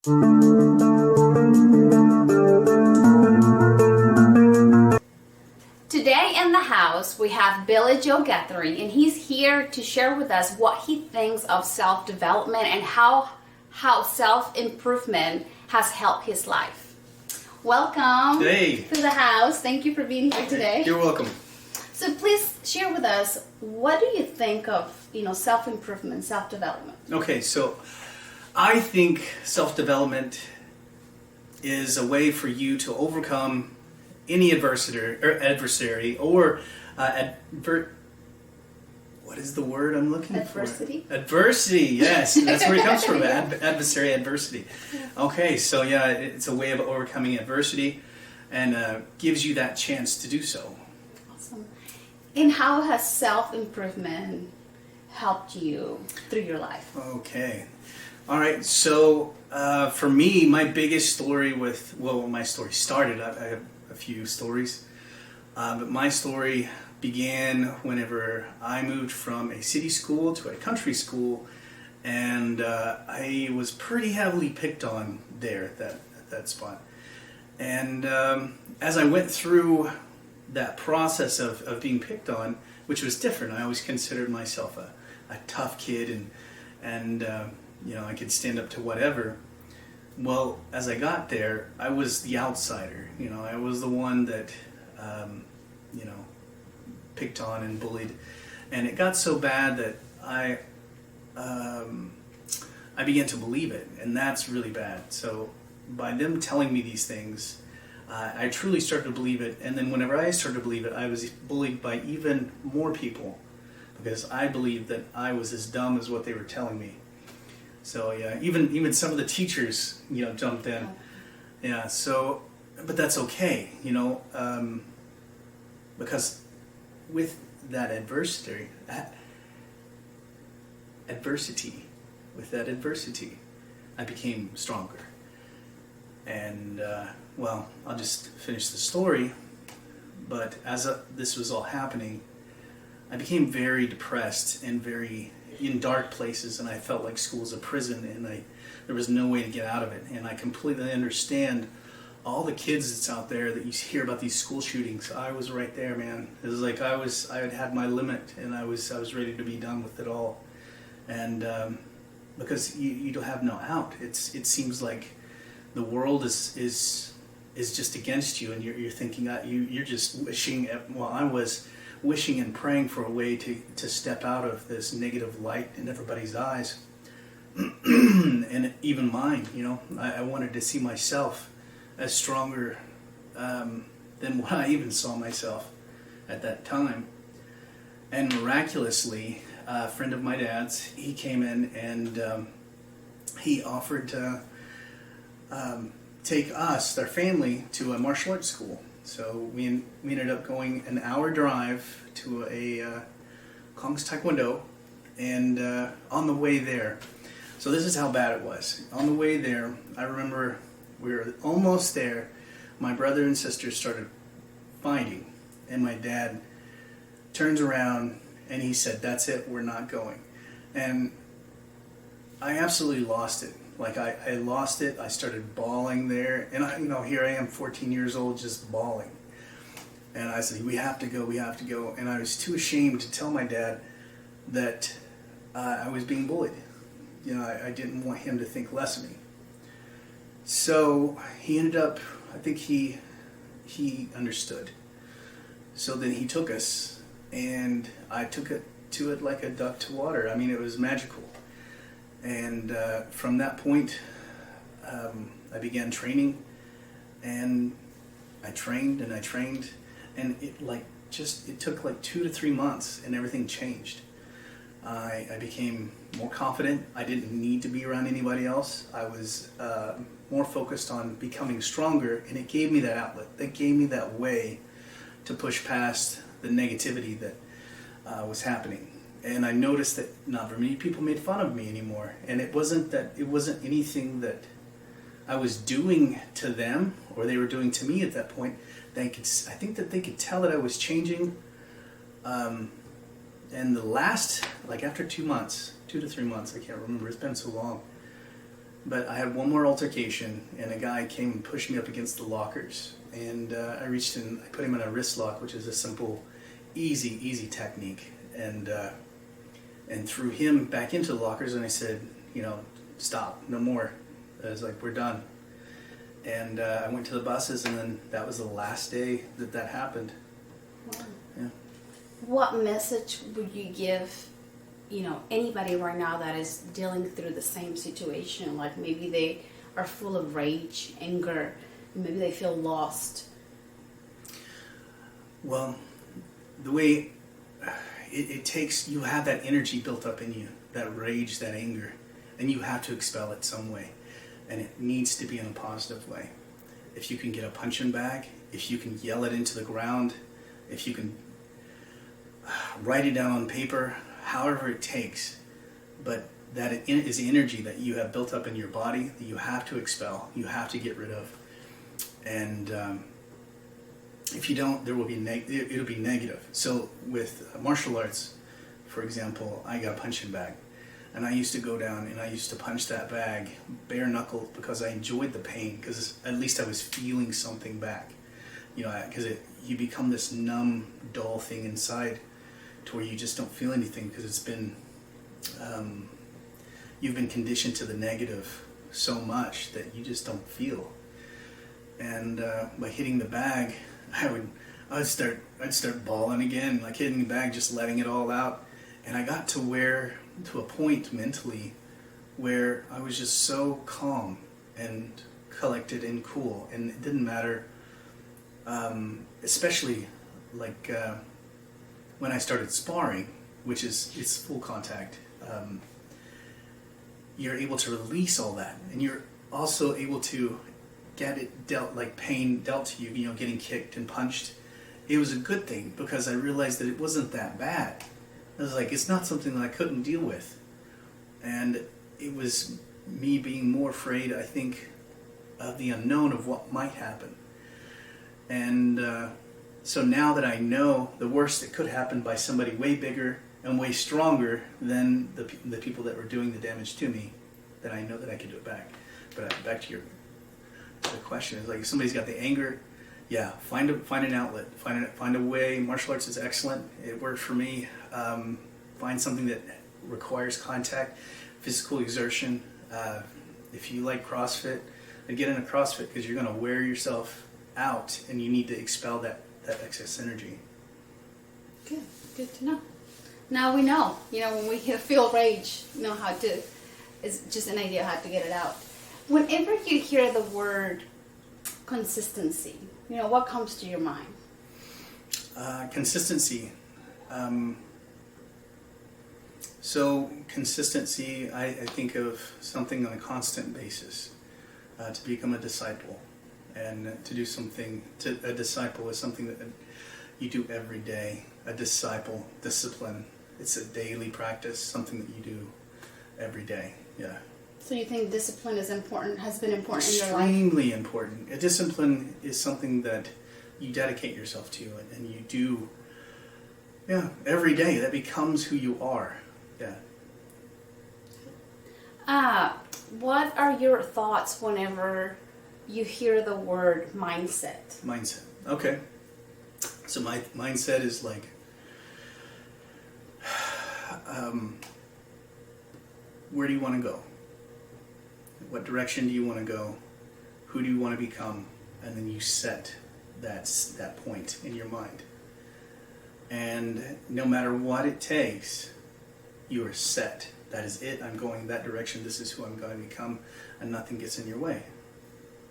Today in the house we have Joe Guthrie, and he's here to share with us what he thinks of self-development and how self-improvement has helped his life. Welcome to the house. Thank you for being here today. You're welcome. So please share with us, what do you think of self-improvement, self-development? Okay, so I think self-development is a way for you to overcome any adversary or what is the word I'm looking for? Adversity, yes. That's where it comes from, adversity. Okay, so yeah, it's a way of overcoming adversity and gives you that chance to do so. Awesome. And how has self-improvement helped you through your life? Okay. All right, so for me, my biggest story my story started, I have a few stories, but my story began whenever I moved from a city school to a country school, and I was pretty heavily picked on there at that spot. And as I went through that process of being picked on, which was different, I always considered myself a tough kid and I could stand up to whatever. Well, as I got there, I was the outsider. I was the one that, picked on and bullied. And it got so bad that I began to believe it, and that's really bad. So by them telling me these things, I truly started to believe it. And then whenever I started to believe it, I was bullied by even more people because I believed that I was as dumb as what they were telling me. So yeah, even some of the teachers, jumped in. Yeah. So, but that's okay, because with that adversity, I became stronger. And I'll just finish the story. But as this was all happening, I became very depressed and very in dark places, and I felt like school was a prison, and there was no way to get out of it. And I completely understand all the kids that's out there that you hear about these school shootings. I was right there, man. It was like I had had my limit, and I was ready to be done with it all. And because you don't have no out. It seems like the world is just against you, and you're thinking you're just wishing. I was wishing and praying for a way to step out of this negative light in everybody's eyes, and even mine. I wanted to see myself as stronger than what I even saw myself at that time. And miraculously, a friend of my dad's, he came in and he offered to take us, their family, to a martial arts school. So we ended up going an hour drive to a Kong's Taekwondo, and on the way there, so this is how bad it was. On the way there, I remember we were almost there. My brother and sister started fighting, and my dad turns around and he said, "That's it, we're not going." And I absolutely lost it. Like I lost it. I started bawling there, and here I am, 14 years old, just bawling. And I said, we have to go. And I was too ashamed to tell my dad that I was being bullied. I didn't want him to think less of me. So he ended up, I think he understood. So then he took us, and I took it to it like a duck to water. I mean, it was magical. And from that point, I began training, and I trained, and it took like 2 to 3 months, and everything changed. I became more confident. I didn't need to be around anybody else. I was more focused on becoming stronger, and it gave me that outlet. It gave me that way to push past the negativity that was happening. And I noticed that not very many people made fun of me anymore. And it wasn't anything that I was doing to them or they were doing to me at that point. I think that they could tell that I was changing. And the last, after 2 months, 2 to 3 months, I can't remember, it's been so long. But I had one more altercation, and a guy came and pushed me up against the lockers. And I reached in, I put him in a wrist lock, which is a simple, easy technique. And threw him back into the lockers, and I said, you know, stop, no more. I was like, we're done. And I went to the buses, and then that was the last day that happened. Wow. Yeah. What message would you give, you know, anybody right now that is dealing through the same situation? Like maybe they are full of rage, anger, maybe they feel lost. Well, the way it takes, you have that energy built up in you, that rage, that anger, and you have to expel it some way. And it needs to be in a positive way. If you can get a punching bag, if you can yell it into the ground, if you can write it down on paper, however it takes, but that it is the energy that you have built up in your body that you have to expel, you have to get rid of. And if you don't, there will be it'll be negative. So with martial arts, for example, I got a punching bag, and I used to go down and I used to punch that bag bare knuckled because I enjoyed the pain, because at least I was feeling something back. You know, because you become this numb, dull thing inside, to where you just don't feel anything because it's been you've been conditioned to the negative so much that you just don't feel. And by hitting the bag, I'd start bawling again, like hitting the bag, just letting it all out. And I got to a point mentally where I was just so calm and collected and cool, and it didn't matter. Especially like when I started sparring, which it's full contact. You're able to release all that, and you're also able to get it dealt, like pain dealt to you, you know, getting kicked and punched. It was a good thing because I realized that it wasn't that bad. I was like, it's not something that I couldn't deal with. And it was me being more afraid, I think, of the unknown of what might happen. And so now that I know the worst that could happen by somebody way bigger and way stronger than the people that were doing the damage to me, then I know that I can do it back. But back to the question, is like, if somebody's got the anger, yeah, find an outlet, find a way. Martial arts is excellent. It worked for me. Find something that requires contact, physical exertion. If you like CrossFit, then get into CrossFit, because you're going to wear yourself out, and you need to expel that excess energy. Good to know. Now we know, you know, when we feel rage, know how to, it's just an idea how to get it out. Whenever you hear the word consistency, you know, what comes to your mind? Consistency. So consistency, I think of something on a constant basis, to become a disciple. And to do something, a disciple is something that you do every day. A discipline, it's a daily practice, something that you do every day. Yeah. So you think discipline is important, has been important in your life? Extremely important. A discipline is something that you dedicate yourself to, and you do, every day. That becomes who you are. Yeah. What are your thoughts whenever you hear the word mindset? Mindset. Okay. So my mindset is like, where do you want to go? What direction do you want to go? Who do you want to become? And then you set that point in your mind. And no matter what it takes, you are set. That is it. I'm going that direction. This is who I'm going to become, and nothing gets in your way.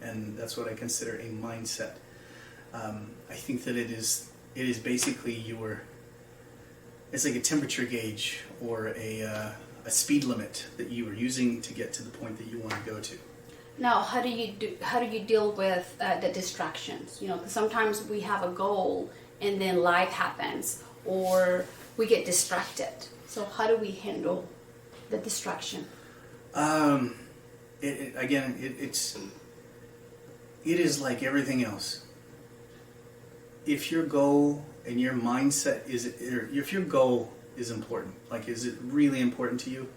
And that's what I consider a mindset. I think that it is basically it's like a temperature gauge or a speed limit that you are using to get to the point that you want to go to. Now, how do you deal with the distractions? You know, 'cause sometimes we have a goal and then life happens, or we get distracted. So how do we handle the distraction? It is like everything else. If your goal and your mindset if your goal is important, like is it really important to you,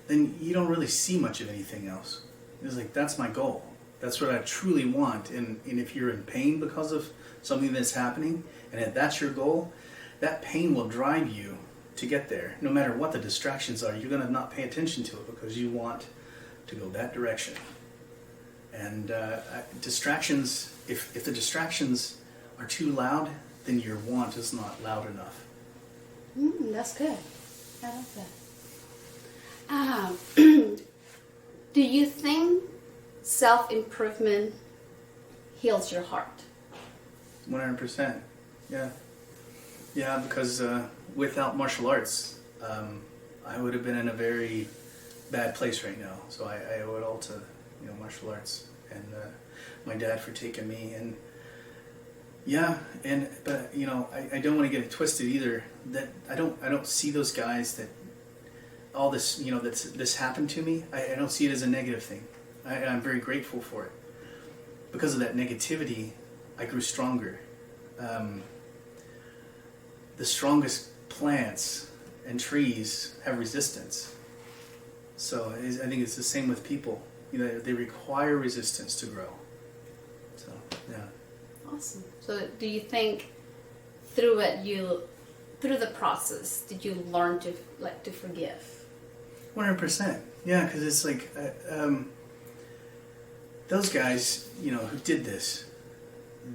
then you don't really see much of anything else. It's like, that's my goal. That's what I truly want. And if you're in pain because of something that's happening, and if that's your goal, that pain will drive you to get there. No matter what the distractions are, you're going to not pay attention to it because you want to go that direction. And distractions, if the distractions are too loud, then your want is not loud enough. That's good. I like that. Do you think self-improvement heals your heart? 100%. Yeah. Yeah, because without martial arts, I would have been in a very bad place right now. So I owe it all to martial arts and my dad for taking me. And yeah, but I don't want to get it twisted either. That I don't see those guys that all this this happened to me. I don't see it as a negative thing. I'm very grateful for it. Because of that negativity, I grew stronger. The strongest plants and trees have resistance. So I think it's the same with people. They require resistance to grow. So yeah. Awesome. So do you think through the process, did you learn to forgive? 100%. Yeah, because it's like those guys, who did this,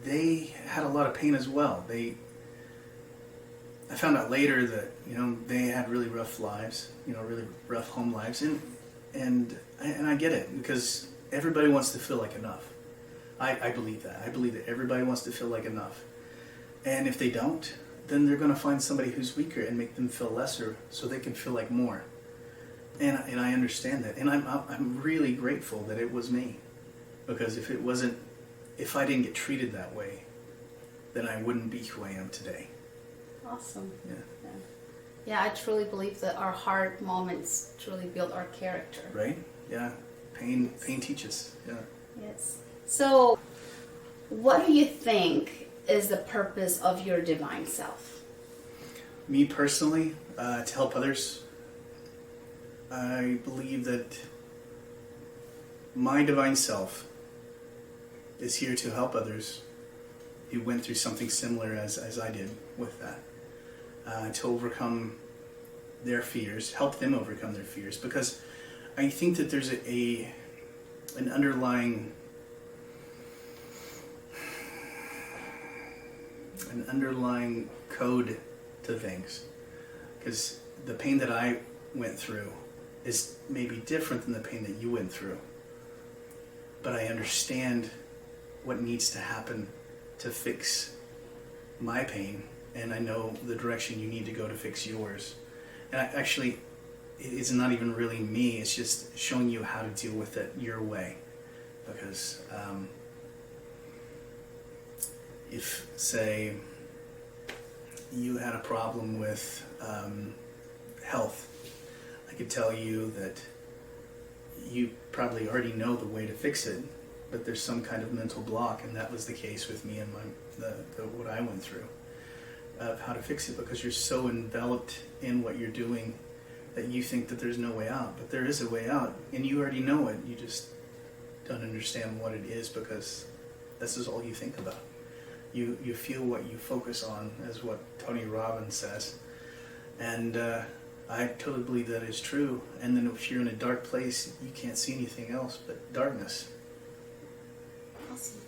they had a lot of pain as well. I found out later that they had really rough lives, really rough home lives, and I get it, because everybody wants to feel like enough. I believe that. I believe that everybody wants to feel like enough, and if they don't, then they're going to find somebody who's weaker and make them feel lesser, so they can feel like more. And I understand that, and I'm really grateful that it was me, because if I didn't get treated that way, then I wouldn't be who I am today. Awesome. Yeah. Yeah, I truly believe that our hard moments truly build our character. Right? Yeah. Pain teaches. Yeah. Yes. So, what do you think is the purpose of your divine self? Me personally, to help others. I believe that my divine self is here to help others who went through something similar as I did with that. To overcome their fears, help them overcome their fears, because I think that there's an underlying code to things, because the pain that I went through is maybe different than the pain that you went through, but I understand what needs to happen to fix my pain, and I know the direction you need to go to fix yours. And actually, it's not even really me, it's just showing you how to deal with it your way. Because if, say, you had a problem with health, I could tell you that you probably already know the way to fix it, but there's some kind of mental block, and that was the case with me and what I went through, of how to fix it, because you're so enveloped in what you're doing that you think that there's no way out, but there is a way out, and you already know it. You just don't understand what it is, because this is all you think about. You feel what you focus on, as what Tony Robbins says, and I totally believe that is true. And then if you're in a dark place, you can't see anything else but darkness. Awesome.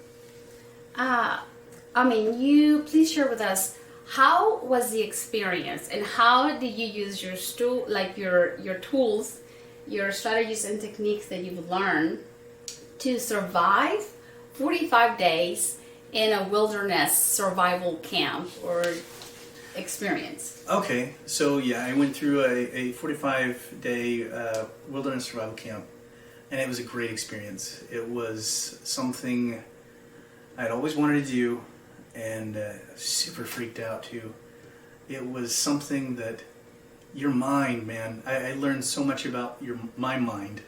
You please share with us, how was the experience, and how did you use your tools, your strategies and techniques that you've learned to survive 45 days in a wilderness survival camp or experience? Okay, so yeah, I went through a 45-day wilderness survival camp, and it was a great experience. It was something I'd always wanted to do, and super freaked out too. It was something that your mind, man, I learned so much about my mind,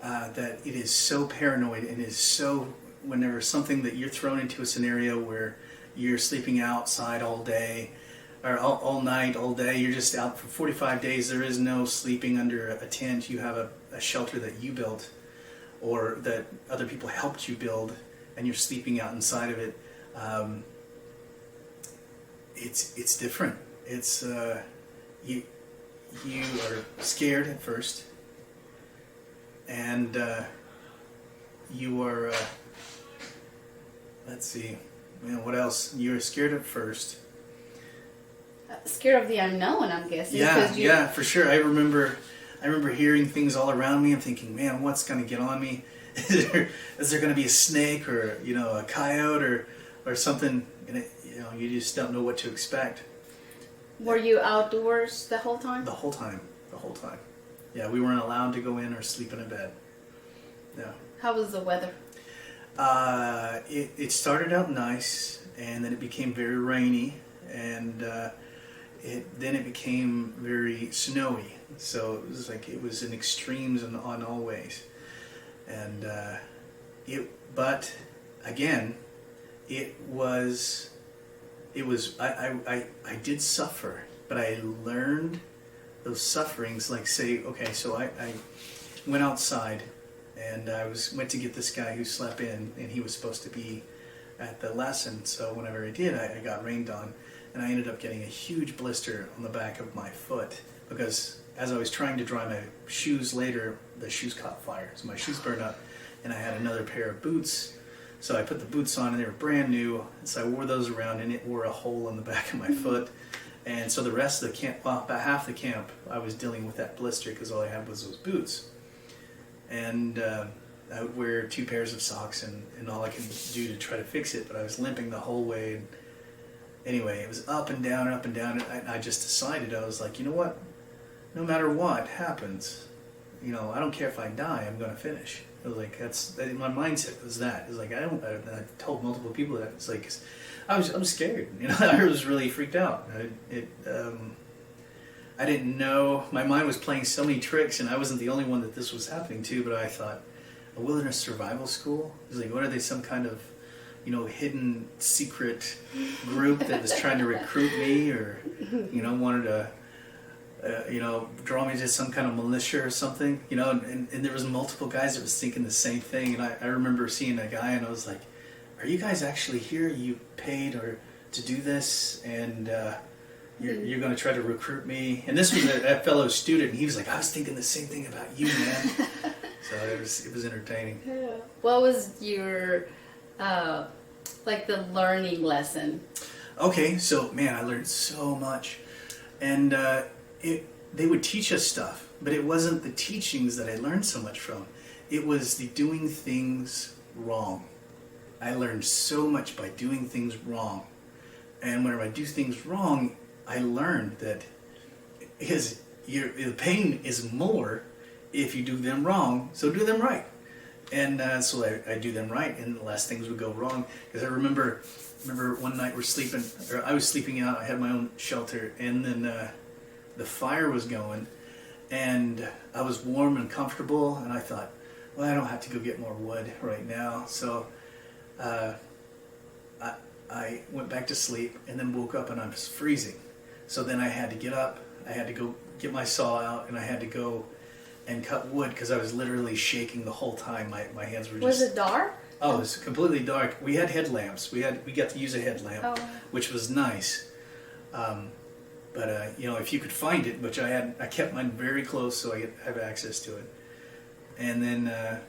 that it is so paranoid, and is so, whenever something that you're thrown into a scenario where you're sleeping outside all day, or all night, all day, you're just out for 45 days, there is no sleeping under a tent, you have a shelter that you built. or that other people helped you build, and you're sleeping out inside of it, it's different. It's you are scared at first, and you are let's see, what else? You're scared at first. Scared of the unknown, I'm guessing. Yeah, for sure. I remember hearing things all around me. I'm thinking, man, what's going to get on me? Is there going to be a snake or a coyote or something? And you just don't know what to expect. Were you outdoors the whole time? The whole time. Yeah, we weren't allowed to go in or sleep in a bed. Yeah. How was the weather? It started out nice, and then it became very rainy, and then it became very snowy. So it was in extremes on all ways, and but again, I did suffer, but I learned those sufferings. Like so I went outside, and went to get this guy who slept in, and he was supposed to be at the lesson. So whenever I did, I got rained on. And I ended up getting a huge blister on the back of my foot because as I was trying to dry my shoes later, the shoes caught fire. So my shoes burned up, and I had another pair of boots. So I put the boots on, and they were brand new. And so I wore those around, and it wore a hole in the back of my foot. And so the rest of the camp, about half the camp, I was dealing with that blister because all I had was those boots. And I would wear 2 pairs of socks and all I could do to try to fix it. But I was limping the whole way. And anyway, it was up and down, and I just decided, I was like, you know what? No matter what happens, I don't care if I die, I'm going to finish. I was like, my mindset was that. It was like, I told multiple people that. It's like, I'm scared. I was really freaked out. I didn't know. My mind was playing so many tricks, and I wasn't the only one that this was happening to, but I thought, a wilderness survival school? It was like, what are they, some kind of hidden secret group that was trying to recruit me, or wanted to draw me to some kind of militia or something, and there was multiple guys that was thinking the same thing. And I remember seeing a guy, and I was like, are you guys actually here? You paid to do this, and you're going to try to recruit me? And this was a fellow student, and he was like, I was thinking the same thing about you, man. So it was entertaining. Yeah. What was your the learning lesson? Okay, so man, I learned so much, and they would teach us stuff, but it wasn't the teachings that I learned so much from. It was the doing things wrong. I learned so much by doing things wrong, and whenever I do things wrong, I learned that because the pain is more if you do them wrong, so do them right. And so I do them right, and less things would go wrong. Because I remember one night I was sleeping out. I had my own shelter, and then the fire was going, and I was warm and comfortable. And I thought, well, I don't have to go get more wood right now. So I went back to sleep, and then woke up, and I was freezing. So then I had to get up. I had to go get my saw out, and I had to go and cut wood because I was literally shaking the whole time. My hands were just... Was it dark? Oh, it was completely dark. We had headlamps. We got to use a headlamp, which was nice. But if you could find it, which I kept mine very close so I have access to it. And then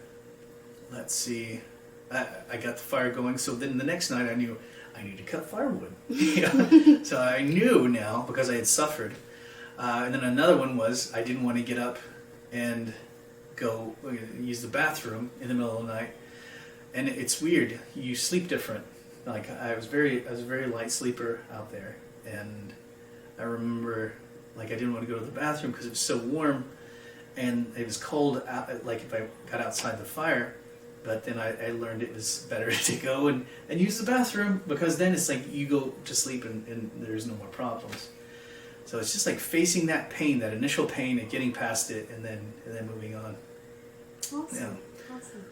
let's see, I got the fire going. So then the next night I knew I need to cut firewood. So I knew now because I had suffered. And then another one was I didn't want to get up and go use the bathroom in the middle of the night. And it's weird. You sleep different. Like I was a very light sleeper out there, and I remember I didn't want to go to the bathroom because it was so warm, and it was cold out, like if I got outside the fire. But then I learned it was better to go and use the bathroom, because then it's like you go to sleep and there's no more problems. So it's just like facing that pain, that initial pain, and getting past it, and then moving on. Awesome. Yeah. Awesome.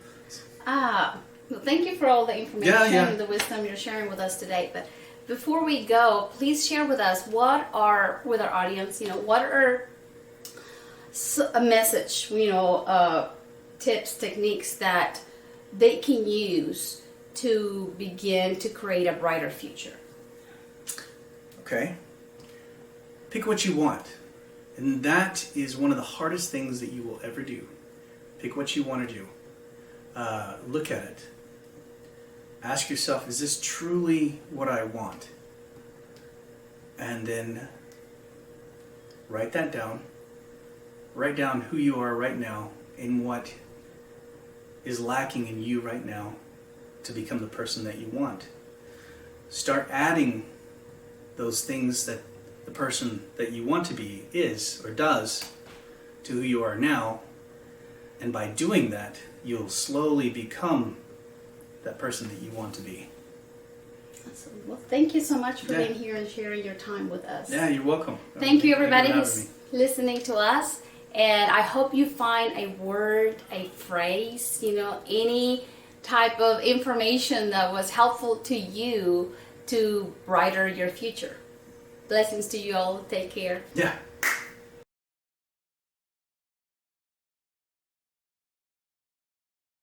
Well, thank you for all the information and the wisdom you're sharing with us today. But before we go, please share with us with our audience, what are a message, tips, techniques that they can use to begin to create a brighter future? Okay. Pick what you want. And that is one of the hardest things that you will ever do. Pick what you want to do. Look at it. Ask yourself, is this truly what I want? And then write that down. Write down who you are right now and what is lacking in you right now to become the person that you want. Start adding those things that the person that you want to be is or does to who you are now. And by doing that, you'll slowly become that person that you want to be. Awesome. Well, thank you so much for Yeah. being here and sharing your time with us. Yeah, you're welcome. Thank you, everybody for having who's me. listening to us. And I hope you find a word, a phrase, any type of information that was helpful to you to brighter your future. Blessings to you all. Take care. Yeah.